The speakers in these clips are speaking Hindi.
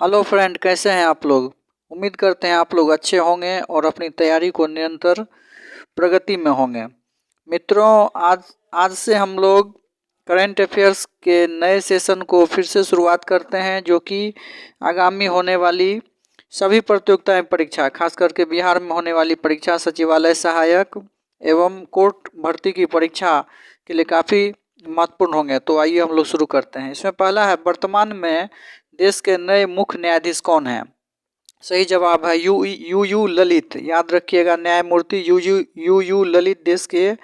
हेलो फ्रेंड, कैसे हैं आप लोग। उम्मीद करते हैं आप लोग अच्छे होंगे और अपनी तैयारी को निरंतर प्रगति में होंगे। मित्रों, आज आज से हम लोग करंट अफेयर्स के नए सेशन को फिर से शुरुआत करते हैं, जो कि आगामी होने वाली सभी प्रतियोगिताएं परीक्षा, खास करके बिहार में होने वाली परीक्षा, सचिवालय सहायक एवं कोर्ट भर्ती की परीक्षा के लिए काफ़ी महत्वपूर्ण होंगे। तो आइए हम लोग शुरू करते हैं। इसमें पहला है, वर्तमान में देश के नए मुख्य न्यायाधीश कौन है। सही जवाब है यू ललित। याद रखिएगा, न्यायमूर्ति यू ललित देश के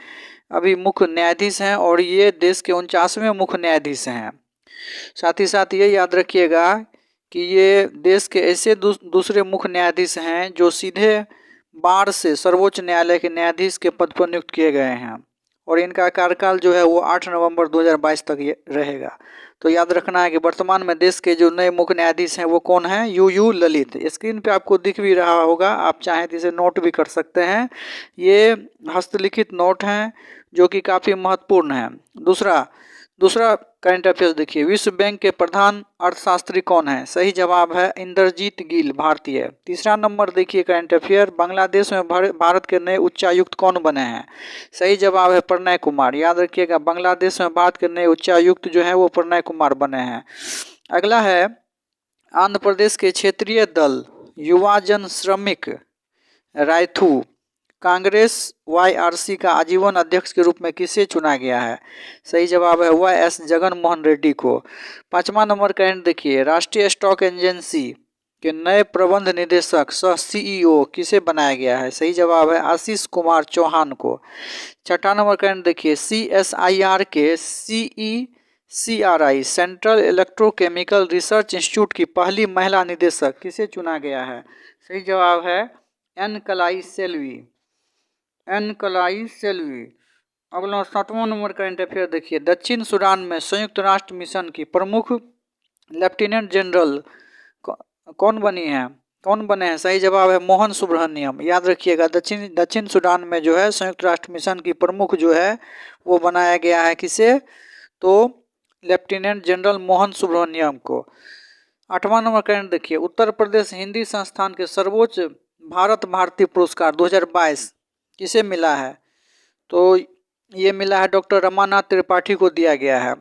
अभी मुख्य न्यायाधीश हैं और ये देश के 49वें मुख्य न्यायाधीश हैं। साथ ही साथ ये याद रखिएगा कि ये देश के ऐसे दूसरे मुख्य न्यायाधीश हैं जो सीधे बार से सर्वोच्च न्यायालय के न्यायाधीश के पद पर नियुक्त किए गए हैं और इनका कार्यकाल जो है वो 8 नवंबर 2022 तक ये रहेगा। तो याद रखना है कि वर्तमान में देश के जो नए मुख्य न्यायाधीश हैं वो कौन है, यू ललित। स्क्रीन पे आपको दिख भी रहा होगा, आप चाहें तो इसे नोट भी कर सकते हैं। ये हस्तलिखित नोट हैं जो कि काफ़ी महत्वपूर्ण है। दूसरा करंट अफेयर्स देखिए, विश्व बैंक के प्रधान अर्थशास्त्री कौन है। सही जवाब है इंद्रजीत गिल, भारतीय। तीसरा नंबर देखिए करंट अफेयर, बांग्लादेश में भारत के नए उच्चायुक्त कौन बने हैं। सही जवाब है प्रणय कुमार। याद रखिएगा, बांग्लादेश में भारत के नए उच्चायुक्त जो है वो प्रणय कुमार बने हैं। अगला है, आंध्र प्रदेश के क्षेत्रीय दल युवा जन श्रमिक रायथू कांग्रेस YRC का आजीवन अध्यक्ष के रूप में किसे चुना गया है। सही जवाब है YS जगन मोहन रेड्डी को। 5वां नंबर करंट देखिए, राष्ट्रीय स्टॉक एजेंसी के नए प्रबंध निदेशक सह CEO किसे बनाया गया है। सही जवाब है आशीष कुमार चौहान को। 6वां नंबर करंट देखिए, CSIR के CECRI central electrochemical research institute की पहली महिला निदेशक किसे चुना गया है। सही जवाब है एन कलाई सेल्वी। अगला 7वां नंबर करंट अफेयर देखिए, दक्षिण सूडान में संयुक्त राष्ट्र मिशन की प्रमुख लेफ्टिनेंट जनरल कौन बने हैं। सही जवाब है मोहन सुब्रमण्यम। याद रखिएगा, दक्षिण सूडान में जो है संयुक्त राष्ट्र मिशन की प्रमुख जो है वो बनाया गया है किसे, तो लेफ्टिनेंट जनरल मोहन सुब्रमण्यम को। 8वां नंबर करंट देखिए, उत्तर प्रदेश हिंदी संस्थान के सर्वोच्च भारत भारती पुरस्कार 2022 किसे मिला है। तो ये मिला है डॉक्टर रमानाथ त्रिपाठी को दिया गया है।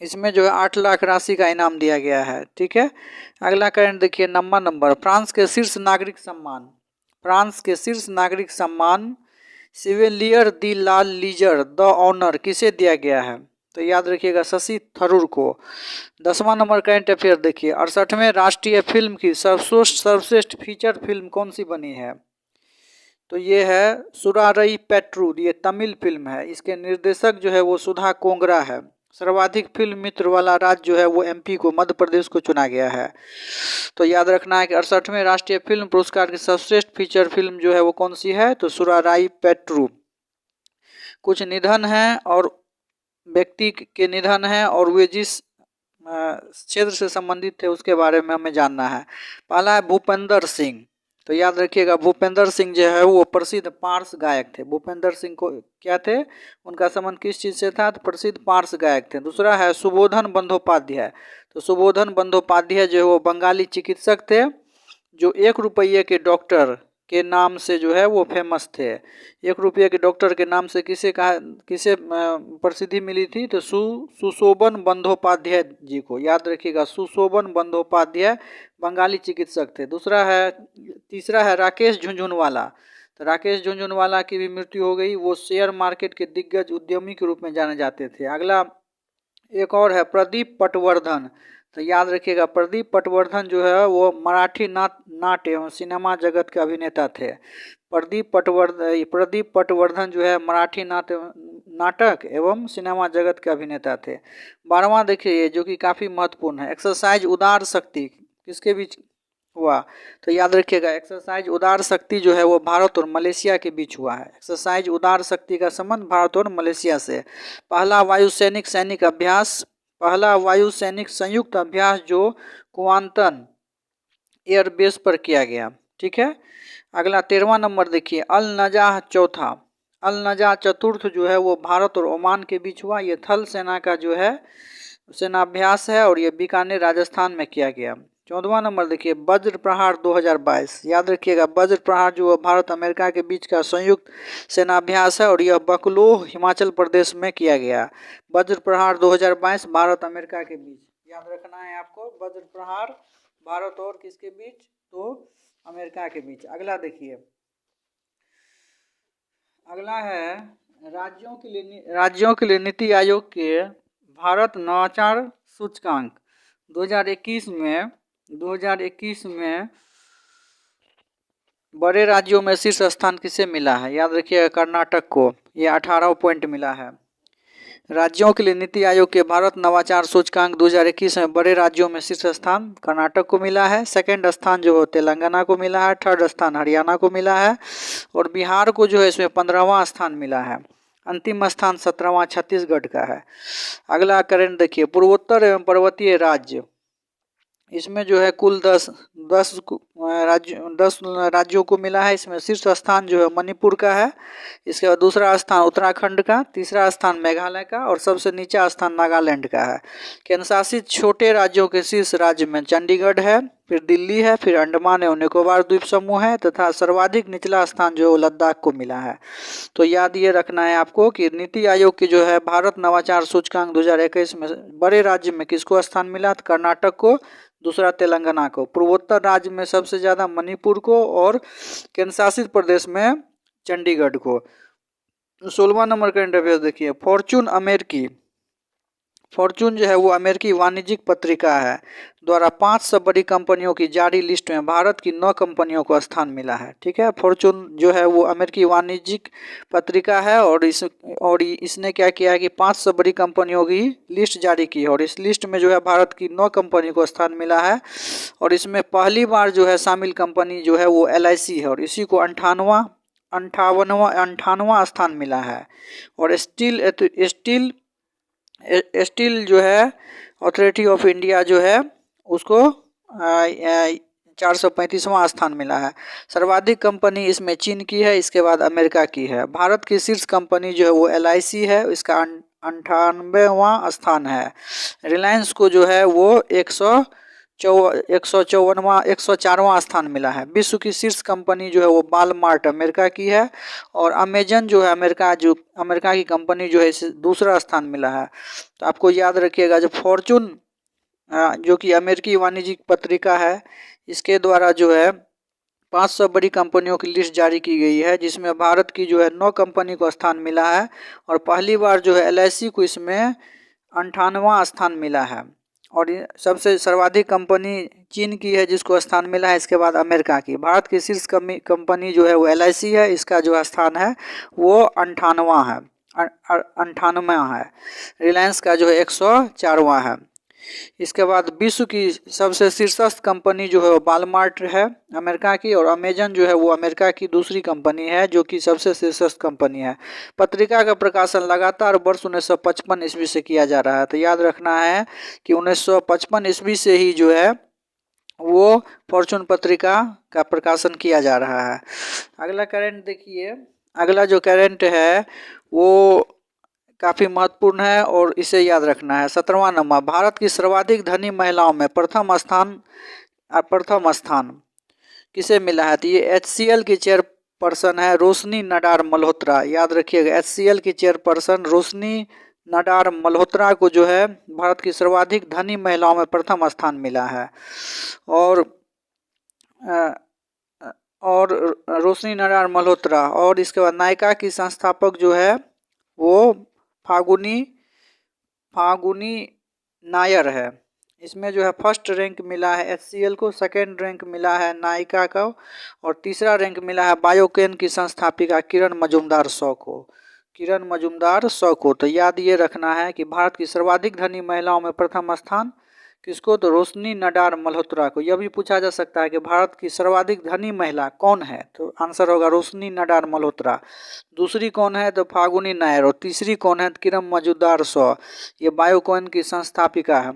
इसमें जो है 8 लाख राशि का इनाम दिया गया है। ठीक है। अगला करंट देखिए, नंबर, फ्रांस के शीर्ष नागरिक सम्मान सिविलियर दी लाल लीजर द ऑनर किसे दिया गया है। तो याद रखिएगा शशि थरूर को। 10वां नंबर करंट अफेयर देखिए, 68वें राष्ट्रीय फिल्म की सर्वश्रेष्ठ फीचर फिल्म कौन सी बनी है। तो ये है सुरारई पेट्रू, ये तमिल फिल्म है। इसके निर्देशक जो है वो सुधा कोंगरा है। सर्वाधिक फिल्म मित्र वाला राज्य जो है वो MP को, मध्य प्रदेश को चुना गया है। तो याद रखना है कि 68वें राष्ट्रीय फिल्म पुरस्कार की सर्वश्रेष्ठ फीचर फिल्म जो है वो कौन सी है, तो सुराराई पेट्रू। कुछ निधन है और व्यक्ति के निधन है और वे जिस क्षेत्र से संबंधित थे उसके बारे में हमें जानना है। पहला है भूपेंद्र सिंह। तो याद रखिएगा, भूपेंद्र सिंह जो है वो प्रसिद्ध पार्श गायक थे। भूपेंद्र सिंह को क्या थे, उनका संबंध किस चीज़ से था, तो प्रसिद्ध पार्श गायक थे। दूसरा है सुबोधन बंदोपाध्याय। तो सुबोधन बंदोपाध्याय जो है वो बंगाली चिकित्सक थे जो 1 रुपये के डॉक्टर के नाम से जो है वो फेमस थे। 1 रुपये के डॉक्टर के नाम से किसे प्रसिद्धि मिली थी, तो सुशोभन बंदोपाध्याय जी को। याद रखिएगा, सुशोभन बंदोपाध्याय बंगाली चिकित्सक थे। तीसरा है राकेश झुनझुनवाला। तो राकेश झुनझुनवाला की भी मृत्यु हो गई। वो शेयर मार्केट के दिग्गज उद्यमी के रूप में जाने जाते थे। अगला एक और है प्रदीप पटवर्धन। तो याद रखिएगा, प्रदीप पटवर्धन जो है वो मराठी नाट्य एवं सिनेमा जगत के अभिनेता थे। प्रदीप पटवर्धन जो है मराठी नाटक एवं सिनेमा जगत के अभिनेता थे। 12वां देखिए, जो कि काफ़ी महत्वपूर्ण है, एक्सरसाइज उदार शक्ति किसके बीच हुआ। तो याद रखिएगा, एक्सरसाइज उदार शक्ति जो है वो भारत और मलेशिया के बीच हुआ है। एक्सरसाइज उदार शक्ति का संबंध भारत और मलेशिया से। पहला वायु सैनिक संयुक्त अभ्यास जो कुआंतन एयरबेस पर किया गया। ठीक है। अगला 13वां नंबर देखिए, अल नजाह चतुर्थ जो है वो भारत और ओमान के बीच हुआ। ये थल सेना का जो है सेनाभ्यास है और ये बीकानेर राजस्थान में किया गया। 14वां नंबर देखिए वज्र प्रहार 2022। याद रखिएगा वज्र प्रहार जो भारत अमेरिका के बीच का संयुक्त सेनाभ्यास है और यह बकलोह हिमाचल प्रदेश में किया गया। वज्र प्रहार 2022 भारत अमेरिका के बीच याद रखना है आपको। वज्र प्रहार भारत और किसके बीच, तो अमेरिका के बीच। अगला देखिए, अगला है राज्यों के लिए नीति आयोग के भारत नवाचार सूचकांक 2021 में बड़े राज्यों में शीर्ष स्थान किसे मिला है? याद रखिएगा कर्नाटक को, ये 18 पॉइंट मिला है। राज्यों के लिए नीति आयोग के भारत नवाचार सूचकांक 2021 में बड़े राज्यों में शीर्ष स्थान कर्नाटक को मिला है। सेकंड स्थान जो तेलंगाना को मिला है। थर्ड स्थान हरियाणा को मिला है और बिहार को जो है इसमें 15वां स्थान मिला है। अंतिम स्थान 17वां छत्तीसगढ़ का है। अगला करंट देखिए, पूर्वोत्तर एवं पर्वतीय राज्य, इसमें जो है कुल 10 राज्यों को मिला है। इसमें शीर्ष स्थान जो है मणिपुर का है, इसके बाद दूसरा स्थान उत्तराखंड का, तीसरा स्थान मेघालय का और सबसे नीचा स्थान नागालैंड का है। केंद्र शासित छोटे राज्यों के शीर्ष राज्य में चंडीगढ़ है, फिर दिल्ली है, फिर अंडमान एवं निकोबार द्वीप समूह है तथा सर्वाधिक निचला स्थान जो लद्दाख को मिला है। तो याद ये रखना है आपको कि नीति आयोग की जो है भारत नवाचार सूचकांक 2021 में बड़े राज्य में किसको स्थान मिला? कर्नाटक को, दूसरा तेलंगाना को, पूर्वोत्तर राज्य में सबसे ज़्यादा मणिपुर को और केंद्र शासित प्रदेश में चंडीगढ़ को। 16वां नंबर करंट अफेयर्स देखिए, फॉर्चून जो है वो अमेरिकी वाणिज्यिक पत्रिका है द्वारा 5 सब बड़ी कंपनियों की जारी लिस्ट में भारत की 9 कंपनियों को स्थान मिला है। ठीक है, फॉर्चून जो है वो अमेरिकी वाणिज्यिक पत्रिका है और इसने क्या किया है कि 5 सब बड़ी कंपनियों की लिस्ट जारी की है और इस लिस्ट में जो है भारत की 9 कंपनी को स्थान मिला है और इसमें पहली बार जो है शामिल कंपनी जो है वो LIC है और इसी को 58वां स्थान मिला है। और स्टील जो है अथॉरिटी ऑफ इंडिया जो है उसको 435वां स्थान मिला है। सर्वाधिक कंपनी इसमें चीन की है, इसके बाद अमेरिका की है। भारत की शीर्ष कंपनी जो है वो LIC है, इसका 98वां स्थान है। रिलायंस को जो है वो 104वां स्थान मिला है। विश्व की शीर्ष कंपनी जो है वो वॉलमार्ट अमेरिका की है और अमेजन जो है अमेरिका की कंपनी जो है इसे दूसरा स्थान मिला है। तो आपको याद रखिएगा जो फॉर्चून जो कि अमेरिकी वाणिज्यिक पत्रिका है, इसके द्वारा जो है 500 बड़ी कंपनियों की लिस्ट जारी की गई है जिसमें भारत की जो है 9 कंपनी को स्थान मिला है और पहली बार जो है LIC को इसमें 58वां स्थान मिला है और सबसे सर्वाधिक कंपनी चीन की है जिसको स्थान मिला है, इसके बाद अमेरिका की। भारत की शीर्ष कंपनी जो है वो LIC है, इसका जो स्थान है वो 98वां है। रिलायंस का जो है 104वां है। इसके बाद विश्व की सबसे शीर्षस्थ कंपनी जो है वो वॉलमार्ट है अमेरिका की और अमेजन जो है वो अमेरिका की दूसरी कंपनी है जो कि सबसे शीर्षस्थ कंपनी है। पत्रिका का प्रकाशन लगातार वर्ष 1955 ईस्वी से किया जा रहा है। तो याद रखना है कि 1955 ईस्वी से ही जो है वो फॉर्चून पत्रिका का प्रकाशन किया जा रहा है। अगला करंट देखिए, अगला जो करंट है वो काफ़ी महत्वपूर्ण है और इसे याद रखना है। 17वां नंबर, भारत की सर्वाधिक धनी महिलाओं में प्रथम स्थान किसे मिला है? तो ये HCL की चेयरपर्सन है रोशनी नडार मल्होत्रा। याद रखिएगा HCL की चेयरपर्सन रोशनी नडार मल्होत्रा को जो है भारत की सर्वाधिक धनी महिलाओं में प्रथम स्थान मिला है और रोशनी नडार मल्होत्रा और इसके बाद नायका की संस्थापक जो है वो फागुनी नायर है। इसमें जो है फर्स्ट रैंक मिला है HCL को, सेकंड रैंक मिला है नायका को और तीसरा रैंक मिला है बायोकेन की संस्थापिका किरण मजूमदार शॉ को। तो याद ये रखना है कि भारत की सर्वाधिक धनी महिलाओं में प्रथम स्थान किसको? तो रोशनी नडार मल्होत्रा को। यह भी पूछा जा सकता है कि भारत की सर्वाधिक धनी महिला कौन है? तो आंसर होगा रोशनी नडार मल्होत्रा। दूसरी कौन है? तो फागुनी नायर और तीसरी कौन है? किरण मजूमदार शॉ, ये बायोकॉन की संस्थापिका है।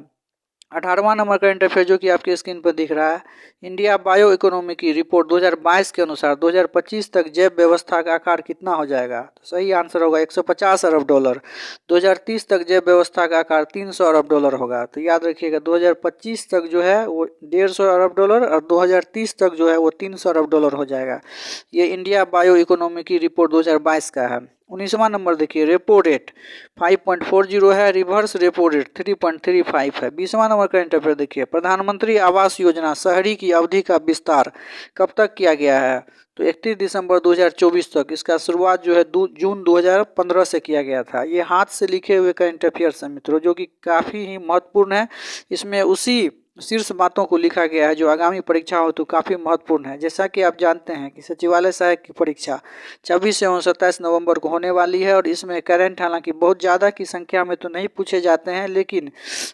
18वां नंबर करंट अफेयर जो कि आपके स्क्रीन पर दिख रहा है, इंडिया बायो इकोनॉमी की रिपोर्ट 2022 के अनुसार 2025 तक जैव व्यवस्था का आकार कितना हो जाएगा? तो सही आंसर होगा $150 अरब। 2030 तक जैव व्यवस्था का आकार $300 अरब होगा। तो याद रखिएगा 2025 तक जो है वो $150 अरब और 2030 तक जो है वो $300 अरब हो जाएगा। ये इंडिया बायो इकोनॉमी की रिपोर्ट 2022 का है। 19वां नंबर देखिए, रेपो रेट 5.40 है, रिवर्स रेपो रेट 3.35 है। 20वां नंबर करंट अफेयर देखिए, प्रधानमंत्री आवास योजना शहरी की अवधि का विस्तार कब तक किया गया है? तो 31 दिसंबर 2024 तक। इसका शुरुआत जो है जून 2015 से किया गया था। ये हाथ से लिखे हुए करंट अफेयर्स हैं मित्रों, जो कि काफ़ी ही महत्वपूर्ण है। इसमें उसी शीर्ष बातों को लिखा गया है जो आगामी परीक्षा हो तो काफ़ी महत्वपूर्ण है। जैसा कि आप जानते हैं कि सचिवालय सहायक की परीक्षा 26 एवं 27 नवंबर को होने वाली है और इसमें करंट हालांकि बहुत ज़्यादा की संख्या में तो नहीं पूछे जाते हैं, लेकिन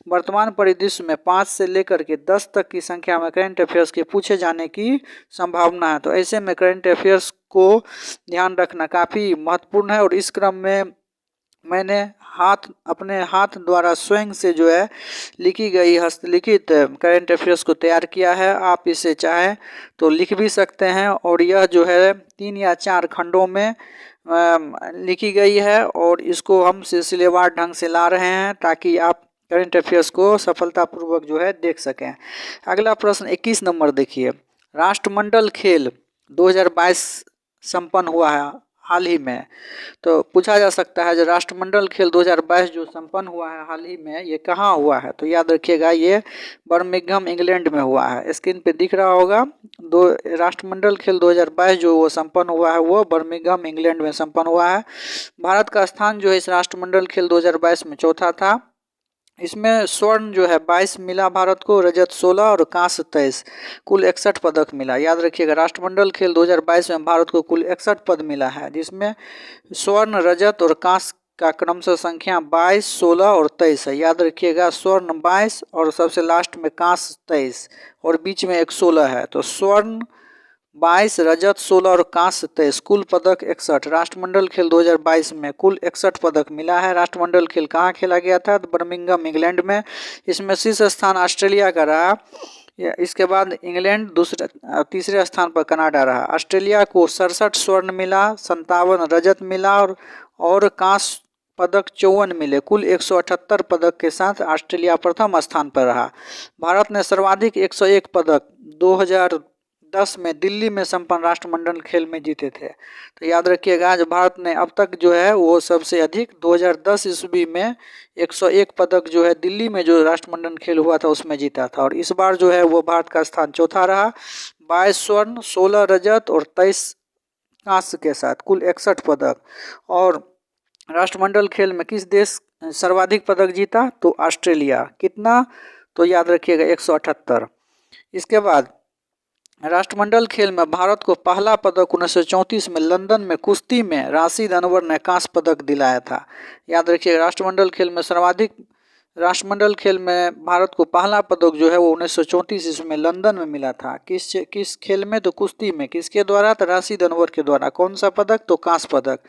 वर्तमान परिदृश्य में 5 से लेकर के 10 तक की संख्या में करंट अफेयर्स के पूछे जाने की संभावना है। तो ऐसे में करंट अफेयर्स को ध्यान रखना काफ़ी महत्वपूर्ण है और इस क्रम में मैंने अपने हाथ द्वारा स्वयं से जो है लिखी गई हस्तलिखित करंट अफेयर्स को तैयार किया है। आप इसे चाहें तो लिख भी सकते हैं और यह जो है 3 या 4 खंडों में लिखी गई है और इसको हम सिलसिलेवार ढंग से ला रहे हैं ताकि आप करंट अफेयर्स को सफलतापूर्वक जो है देख सकें। अगला प्रश्न 21 नंबर देखिए, राष्ट्रमंडल खेल 2022 संपन्न हुआ है हाल ही में। तो पूछा जा सकता है जो राष्ट्रमंडल खेल 2022 जो संपन्न हुआ है हाल ही में, ये कहाँ हुआ है? तो याद रखिएगा ये बर्मिंघम इंग्लैंड में हुआ है। स्क्रीन पे दिख रहा होगा, राष्ट्रमंडल खेल 2022 जो वो संपन्न हुआ है वो बर्मिंघम इंग्लैंड में संपन्न हुआ है। भारत का स्थान जो है इस राष्ट्रमंडल खेल 2022 में चौथा था। इसमें स्वर्ण जो है 22 मिला भारत को, रजत 16 और कांस्य 23, कुल 61 पदक मिला। याद रखिएगा राष्ट्रमंडल खेल 2022 में भारत को कुल 61 पद मिला है, जिसमें स्वर्ण, रजत और कांस्य का क्रमशः संख्या 22, 16 और 23 है। याद रखिएगा स्वर्ण 22 और सबसे लास्ट में कांस्य 23 और बीच में एक 16 है। तो स्वर्ण 22, रजत 16 और कांस्य 23, कुल पदक 61। राष्ट्रमंडल खेल 2022 में कुल 61 पदक मिला है। राष्ट्रमंडल खेल कहाँ खेला गया था? तो बर्मिंघम इंग्लैंड में। इसमें शीर्ष स्थान ऑस्ट्रेलिया का रहा, इसके बाद इंग्लैंड तीसरे स्थान पर कनाडा रहा। ऑस्ट्रेलिया को 67 स्वर्ण मिला, 57 रजत मिला और कांस्य पदक 54 मिले, कुल 178 पदक के साथ ऑस्ट्रेलिया प्रथम स्थान पर रहा। भारत ने सर्वाधिक 101 पदक 2010 में दिल्ली में संपन्न राष्ट्रमंडल खेल में जीते थे। तो याद रखिएगा आज भारत ने अब तक जो है वो सबसे अधिक 2010 ईस्वी में 101 पदक जो है दिल्ली में जो राष्ट्रमंडल खेल हुआ था उसमें जीता था और इस बार जो है वो भारत का स्थान चौथा रहा। 22 स्वर्ण, 16 रजत और 23 कांस्य के साथ कुल 61 पदक। और राष्ट्रमंडल खेल में किस देश सर्वाधिक पदक जीता? तो ऑस्ट्रेलिया। कितना? तो याद रखिएगा 178। इसके बाद राष्ट्रमंडल खेल में भारत को पहला पदक 1934 में लंदन में कुश्ती में राशिद अनवर ने कांस्य पदक दिलाया था। याद रखिए राष्ट्रमंडल खेल में भारत को पहला पदक जो है वो 1934 ईस्वी में लंदन में मिला था। किस खेल में? तो कुश्ती में। किसके द्वारा? तो राशिद अनवर के द्वारा। कौन सा पदक? तो कांस्य पदक।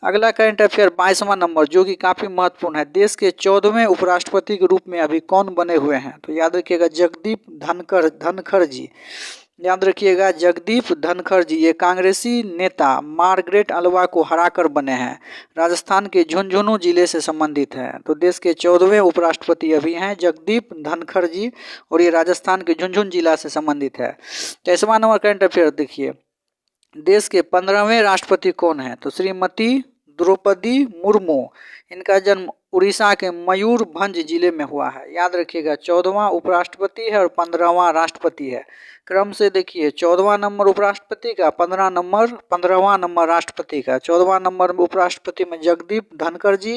अगला करंट अफेयर 22वां नंबर जो कि काफ़ी महत्वपूर्ण है, देश के 14वें उपराष्ट्रपति के रूप में अभी कौन बने हुए हैं? तो याद रखिएगा जगदीप धनखड़ जी। याद रखिएगा जगदीप धनखड़ जी ये कांग्रेसी नेता मार्गरेट अल्वा को हराकर बने हैं। राजस्थान के झुंझुनू जिले से संबंधित हैं। तो देश के 14वें उपराष्ट्रपति अभी हैं जगदीप धनखड़ जी और ये राजस्थान के झुंझुनू जिला से संबंधित है। 23वां नंबर करंट अफेयर देखिए, देश के 15वें राष्ट्रपति कौन है? तो श्रीमती द्रौपदी मुर्मू। इनका जन्म उड़ीसा के मयूरभंज जिले में हुआ है। याद रखिएगा 14वां उपराष्ट्रपति है और 15वां राष्ट्रपति है। क्रम से देखिए 14वां नंबर उपराष्ट्रपति का, 15वां नंबर राष्ट्रपति का। 14वां नंबर उपराष्ट्रपति में जगदीप धनखड़ जी,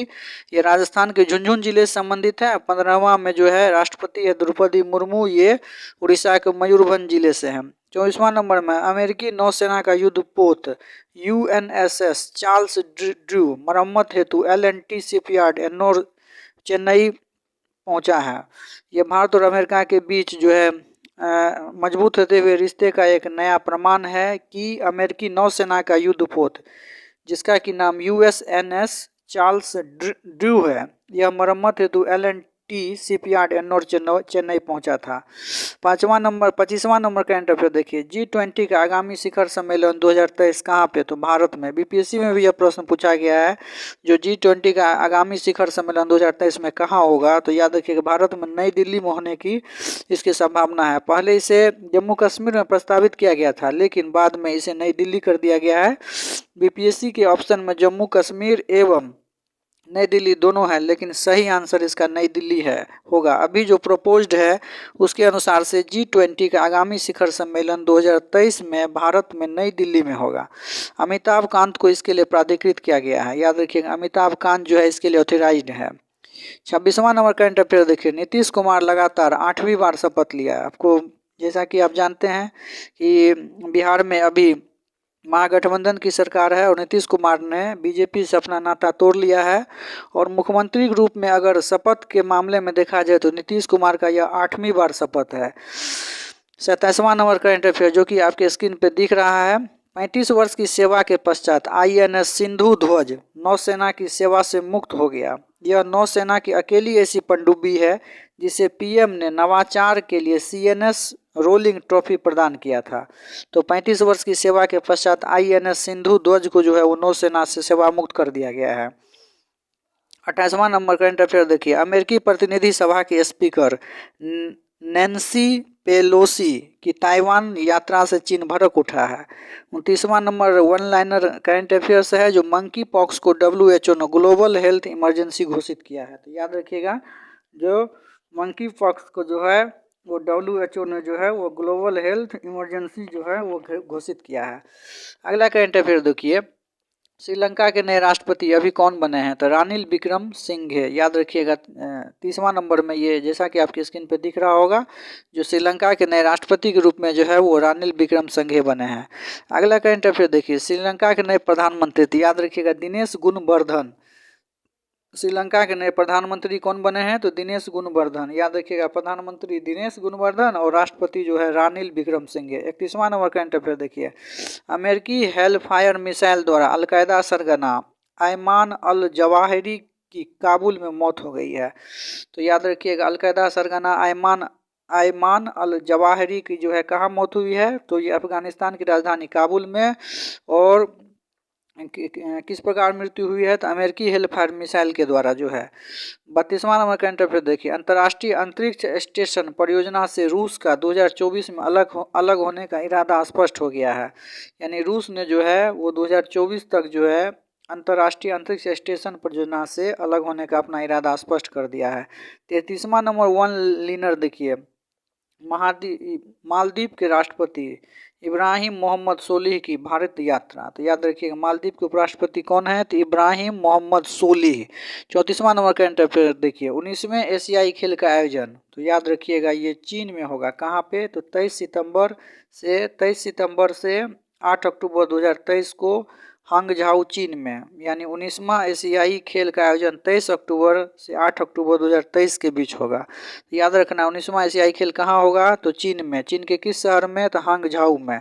ये राजस्थान के झुंझुनू जिले से संबंधित है। 15वां में जो है राष्ट्रपति है द्रौपदी मुर्मू, ये उड़ीसा के मयूरभंज जिले से हैं। 24वां नंबर में अमेरिकी नौसेना का युद्धपोत UNSS चार्ल्स ड्रू मरम्मत हेतु LNT शिपयार्ड एन्नोर चेन्नई पहुंचा है। ये भारत और अमेरिका के बीच जो है मजबूत होते हुए रिश्ते का एक नया प्रमाण है कि अमेरिकी नौसेना का युद्धपोत जिसका कि नाम USNS चार्ल्स ड्रू है, यह मरम्मत हेतु शिपयार्ड एन्नोर चेन्नई पहुंचा था। 25वां नंबर करंट अफेयर देखिए, G20 का आगामी शिखर सम्मेलन 2023 कहाँ पे? तो भारत में। बीपीएससी में भी यह प्रश्न पूछा गया है, जो G20 का आगामी शिखर सम्मेलन 2023 में कहाँ होगा? तो याद रखिएगा भारत में नई दिल्ली में होने की इसकी संभावना है। पहले इसे जम्मू कश्मीर में प्रस्तावित किया गया था, लेकिन बाद में इसे नई दिल्ली कर दिया गया है। बीपीएससी के ऑप्शन में जम्मू कश्मीर एवं नई दिल्ली दोनों है, लेकिन सही आंसर इसका नई दिल्ली है होगा। अभी जो प्रपोज्ड है उसके अनुसार से G20 का आगामी शिखर सम्मेलन 2023 में भारत में नई दिल्ली में होगा। अमिताभ कांत को इसके लिए प्राधिकृत किया गया है। याद रखिएगा अमिताभ कांत जो है इसके लिए ऑथराइज्ड है। 26वां नंबर करंट अफेयर देखिए, नीतीश कुमार लगातार 8वीं बार शपथ लिया। आपको जैसा कि आप जानते हैं कि बिहार में अभी महागठबंधन की सरकार है और नीतीश कुमार ने बीजेपी से अपना नाता तोड़ लिया है, और मुख्यमंत्री के रूप में अगर शपथ के मामले में देखा जाए तो नीतीश कुमार का यह 8वीं बार शपथ है। 27वां नंबर करंट अफेयर जो कि आपके स्क्रीन पे दिख रहा है, 35 वर्ष की सेवा के पश्चात INS सिंधु ध्वज नौसेना की सेवा से मुक्त हो गया। यह नौसेना की अकेली ऐसी पनडुब्बी है जिसे पीएम ने नवाचार के लिए CNS रोलिंग ट्रॉफी प्रदान किया था। तो 35 वर्ष की सेवा के पश्चात INS सिंधु ध्वज को जो है वो नौसेना से सेवा मुक्त कर दिया गया है। 28वां नंबर करंट अफेयर देखिए, अमेरिकी प्रतिनिधि सभा के स्पीकर नैन्सी पेलोसी की ताइवान यात्रा से चीन भड़क उठा है। 29वां number one liner current affairs है, जो मंकी पॉक्स को WHO ने ग्लोबल हेल्थ इमरजेंसी घोषित किया है। तो याद रखिएगा जो मंकी पॉक्स को जो है वो WHO ने जो है वो ग्लोबल हेल्थ इमरजेंसी जो है वो घोषित किया है। अगला करंट अफेयर देखिए, श्रीलंका के नए राष्ट्रपति अभी कौन बने हैं? तो रानिल विक्रमसिंघे। याद रखिएगा 30वां नंबर में ये जैसा कि आपकी स्क्रीन पे दिख रहा होगा, जो श्रीलंका के नए राष्ट्रपति के रूप में जो है वो रानिल विक्रमसिंघे बने हैं। अगला करंट अफेयर देखिए, श्रीलंका के नए प्रधानमंत्री, तो याद रखिएगा दिनेश गुणवर्धन। श्रीलंका के नए प्रधानमंत्री कौन बने हैं? तो दिनेश गुणवर्धन। याद रखिएगा प्रधानमंत्री दिनेश गुणवर्धन और राष्ट्रपति जो है रानिल विक्रमसिंघे। 31वां नंबर करंट अफेयर देखिए, अमेरिकी हेलफायर मिसाइल द्वारा अलकायदा सरगना अयमान अल जवाहिरी की काबुल में मौत हो गई है। तो याद रखिएगा अलकायदा सरगना अयमान अल जवाहिरी की जो है कहाँ मौत हुई है? तो ये अफगानिस्तान की राजधानी काबुल में। और किस प्रकार मृत्यु हुई है? तो अमेरिकी हेलफायर मिसाइल के द्वारा जो है। 32वां नंबर करंट अफेयर देखिए, अंतर्राष्ट्रीय अंतरिक्ष स्टेशन परियोजना से रूस का 2024 में अलग होने का इरादा स्पष्ट हो गया है। यानी रूस ने जो है वो 2024 तक जो है अंतर्राष्ट्रीय अंतरिक्ष स्टेशन परियोजना से अलग होने का अपना इरादा स्पष्ट कर दिया है। 33वां नंबर वन लीनर देखिए, मालदीव के राष्ट्रपति इब्राहिम मोहम्मद सोलिह की भारत यात्रा। तो याद रखिएगा मालदीव के उपराष्ट्रपति कौन है? तो इब्राहिम मोहम्मद सोलिह। 34वां नंबर करंट अफेयर देखिए, 19वें एशियाई खेल का आयोजन, तो याद रखिएगा ये चीन में होगा। कहाँ पे? तो 23 सितंबर से 8 अक्टूबर 2023 को हांगझाऊ चीन में, यानी 19वां एशियाई खेल का आयोजन 23 अक्टूबर से 8 अक्टूबर 2023 के बीच होगा। तो याद रखना 19वां एशियाई खेल कहाँ होगा? तो चीन में। चीन के किस शहर में? तो हांगझाऊ में।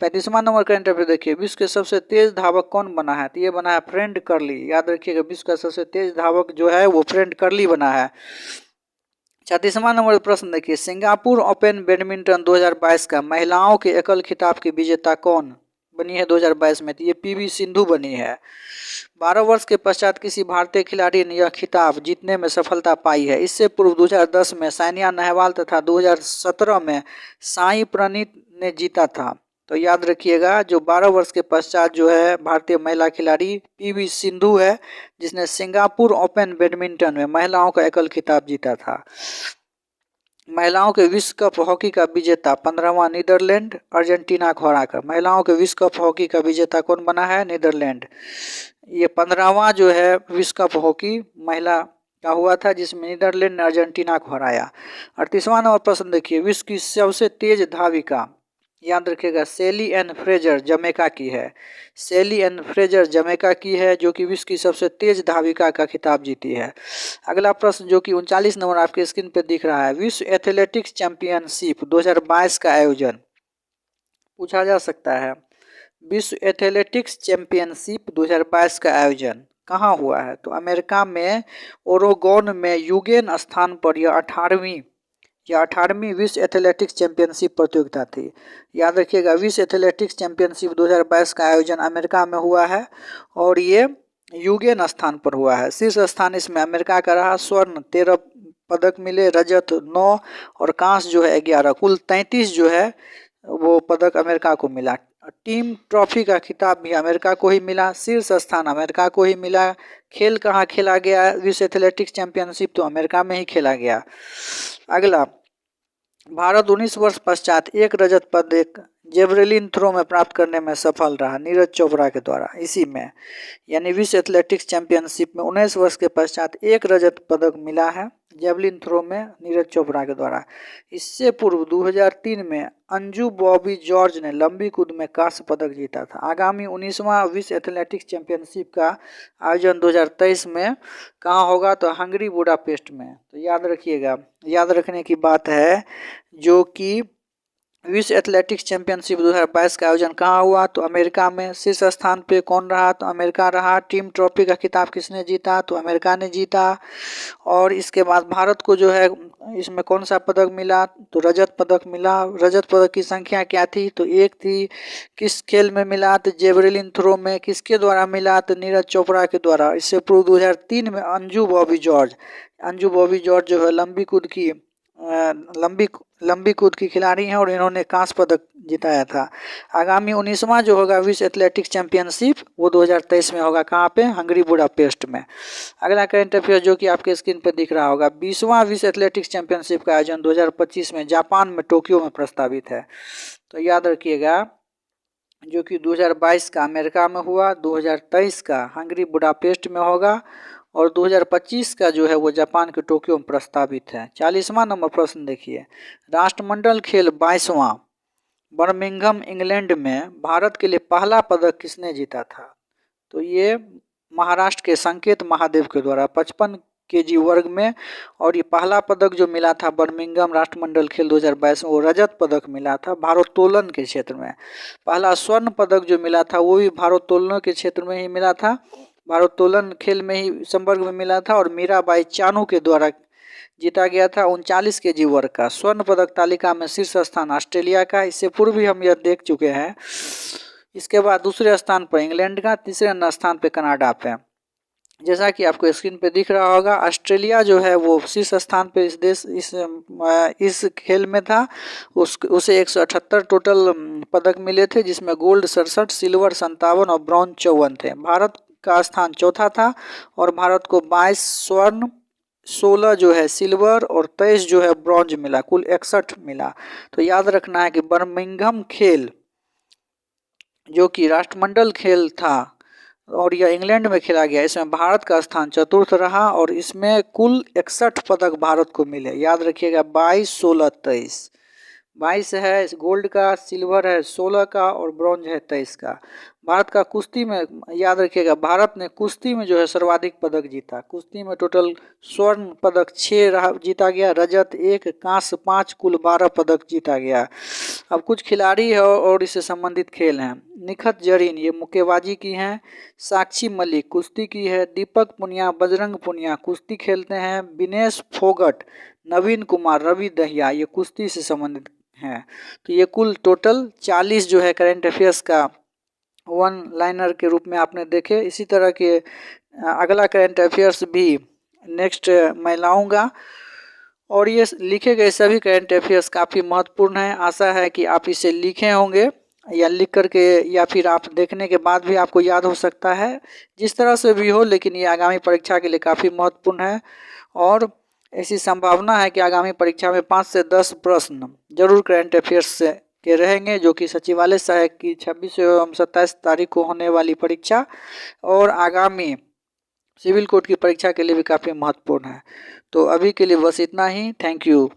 35वां नंबर करंट अफेयर देखिए, विश्व के सबसे तेज धावक कौन बना है? तो ये बना है फ्रेंड कर्ली। याद रखिएगा विश्व का सबसे तेज धावक जो है वो फ्रेंड कर्ली बना है। 36वां नंबर प्रश्न देखिए, सिंगापुर ओपन बैडमिंटन 2022 का महिलाओं के एकल खिताब की विजेता कौन बनी है 2022 में? तो ये PV सिंधु बनी है। 12 वर्ष के पश्चात किसी भारतीय खिलाड़ी ने यह खिताब जीतने में सफलता पाई है। इससे पूर्व 2010 में सानिया नेहवाल तथा 2017 में साई प्रणीत ने जीता था। तो याद रखिएगा जो 12 वर्ष के पश्चात जो है भारतीय महिला खिलाड़ी PV सिंधु है, जिसने सिंगापुर ओपन बैडमिंटन में महिलाओं का एकल खिताब जीता था। महिलाओं के विश्व कप हॉकी का विजेता 15वां नीदरलैंड अर्जेंटीना को हराकर। महिलाओं के विश्व कप हॉकी का विजेता कौन बना है? नीदरलैंड। ये 15वां जो है विश्व कप हॉकी महिला का हुआ था, जिसमें नीदरलैंड ने अर्जेंटीना को हराया। 38वां नंबर प्रश्न देखिए, विश्व की सबसे तेज धाविका, याद रखिएगा सेली एन फ्रेजर जमैका की है। सेली एन फ्रेजर जमैका की है, जो कि विश्व की सबसे तेज धाविका का खिताब जीती है। अगला प्रश्न जो कि 39 नंबर आपके स्क्रीन पे दिख रहा है, विश्व एथलेटिक्स चैंपियनशिप 2022 का आयोजन पूछा जा सकता है। विश्व एथलेटिक्स चैंपियनशिप 2022 का आयोजन कहाँ हुआ है? तो अमेरिका में ओरेगोन में यूगेन स्थान पर यह 18वीं विश्व एथलेटिक्स चैंपियनशिप प्रतियोगिता थी। याद रखिएगा, विश्व एथलेटिक्स चैंपियनशिप 2022 का आयोजन अमेरिका में हुआ है और ये यूगेन स्थान पर हुआ है। शीर्ष स्थान इसमें अमेरिका का रहा। स्वर्ण 13 पदक मिले, रजत 9 और कांस्य जो है 11, कुल 33 जो है वो पदक अमेरिका को मिला। टीम ट्रॉफी का खिताब भी अमेरिका को ही मिला। शीर्ष स्थान अमेरिका को ही मिला। खेल कहाँ खेला गया? विश्व एथलेटिक्स चैंपियनशिप तो अमेरिका में ही खेला गया। अगला, भारत 19 वर्ष पश्चात एक रजत पदक जेवलिन थ्रो में प्राप्त करने में सफल रहा, नीरज चोपड़ा के द्वारा। इसी में यानी विश्व एथलेटिक्स चैंपियनशिप में 19 वर्ष के पश्चात एक रजत पदक मिला है जेवलिन थ्रो में नीरज चोपड़ा के द्वारा। इससे पूर्व 2003 में अंजू बॉबी जॉर्ज ने लंबी कूद में कांस्य पदक जीता था। आगामी 19वां विश्व एथलेटिक्स चैंपियनशिप का आयोजन 2023 में कहाँ होगा? तो हंगरी बुडापेस्ट में। तो याद रखिएगा, याद रखने की बात है जो कि विश्व एथलेटिक्स चैंपियनशिप 2022 का आयोजन कहाँ हुआ? तो अमेरिका में। शीर्ष स्थान पे कौन रहा? तो अमेरिका रहा। टीम ट्रॉफी का खिताब किसने जीता? तो अमेरिका ने जीता। और इसके बाद भारत को जो है इसमें कौन सा पदक मिला? तो रजत पदक मिला। रजत पदक की संख्या क्या थी? तो एक थी। किस खेल में मिला? तो जेवलिन थ्रो में। किसके द्वारा मिला? तो नीरज चोपड़ा के द्वारा। इससे पूर्व 2003 में अंजू बॉबी जॉर्ज जो है लंबी कूद की खिलाड़ी हैं और इन्होंने कांस्य पदक जिताया था। आगामी 19वां जो होगा विश्व एथलेटिक्स चैंपियनशिप वो 2023 में होगा। कहाँ पे? हंगरी बुडापेस्ट में। अगला करंट अफेयर जो कि आपके स्क्रीन पर दिख रहा होगा, 20वां विश्व एथलेटिक्स चैंपियनशिप का आयोजन 2025 में जापान में टोक्यो में प्रस्तावित है। तो याद रखिएगा, जो कि 2022 का अमेरिका में हुआ, 2023 का हंगरी बुडापेस्ट में होगा और 2025 का जो है वो जापान के टोक्यो में प्रस्तावित है। 40वां नंबर प्रश्न देखिए, राष्ट्रमंडल खेल 22वां बर्मिंघम इंग्लैंड में भारत के लिए पहला पदक किसने जीता था? तो ये महाराष्ट्र के संकेत महादेव के द्वारा 55 केजी वर्ग में। और ये पहला पदक जो मिला था बर्मिंघम राष्ट्रमंडल खेल 2022 में वो रजत पदक मिला था भारोत्तोलन के क्षेत्र में। पहला स्वर्ण पदक जो मिला था वो भी भारोत्तोलन के क्षेत्र में ही मिला था, भारोत्तोलन खेल में ही संवर्ग में मिला था और मीराबाई चानू के द्वारा जीता गया था 39 केजी वर्ग का। स्वर्ण पदक तालिका में शीर्ष स्थान ऑस्ट्रेलिया का, इससे पूर्व भी हम यह देख चुके हैं। इसके बाद दूसरे स्थान पर इंग्लैंड का, तीसरे स्थान पर कनाडा पे। जैसा कि आपको स्क्रीन पे दिख रहा होगा, ऑस्ट्रेलिया जो है वो शीर्ष स्थान पे इस खेल में था। उसे 178 टोटल पदक मिले थे, जिसमें गोल्ड 67, सिल्वर 57 और ब्रॉन्ज 54 थे। भारत का स्थान चौथा था और भारत को 22 स्वर्ण, 16 जो है सिल्वर और 23 जो है ब्रॉन्ज मिला, कुल 61 मिला। तो याद रखना है कि बर्मिंघम खेल जो कि राष्ट्रमंडल खेल था और यह इंग्लैंड में खेला गया, इसमें भारत का स्थान चतुर्थ रहा और इसमें कुल 61 पदक भारत को मिले। याद रखिएगा, 22, 16, 23। 22 है गोल्ड का, सिल्वर है 16 का और ब्रॉन्ज है 23 का। भारत का कुश्ती में, याद रखिएगा, भारत ने कुश्ती में जो है सर्वाधिक पदक जीता। कुश्ती में टोटल स्वर्ण पदक 6 जीता गया, रजत 1, कांस्य 5, कुल 12 पदक जीता गया। अब कुछ खिलाड़ी है और इससे संबंधित खेल हैं। निखत जरीन ये मुक्केबाजी की हैं, साक्षी मलिक कुश्ती की है, दीपक पुनिया, बजरंग पुनिया कुश्ती खेलते हैं, विनेश फोगट, नवीन कुमार, रवि दहिया ये कुश्ती से संबंधित हैं। तो ये कुल टोटल 40 जो है करंट अफेयर्स का वन लाइनर के रूप में आपने देखे। इसी तरह के अगला करंट अफेयर्स भी नेक्स्ट मैं लाऊंगा और ये लिखे गए सभी करंट अफेयर्स काफ़ी महत्वपूर्ण हैं। आशा है कि आप इसे लिखे होंगे या लिख करके या फिर आप देखने के बाद भी आपको याद हो सकता है, जिस तरह से भी हो, लेकिन ये आगामी परीक्षा के लिए काफ़ी महत्वपूर्ण है। और ऐसी संभावना है कि आगामी परीक्षा में 5 से 10 प्रश्न जरूर करंट अफेयर्स के रहेंगे, जो कि सचिवालय सहायक की 26 एवं 27 तारीख को होने वाली परीक्षा और आगामी सिविल कोर्ट की परीक्षा के लिए भी काफ़ी महत्वपूर्ण है। तो अभी के लिए बस इतना ही। Thank you.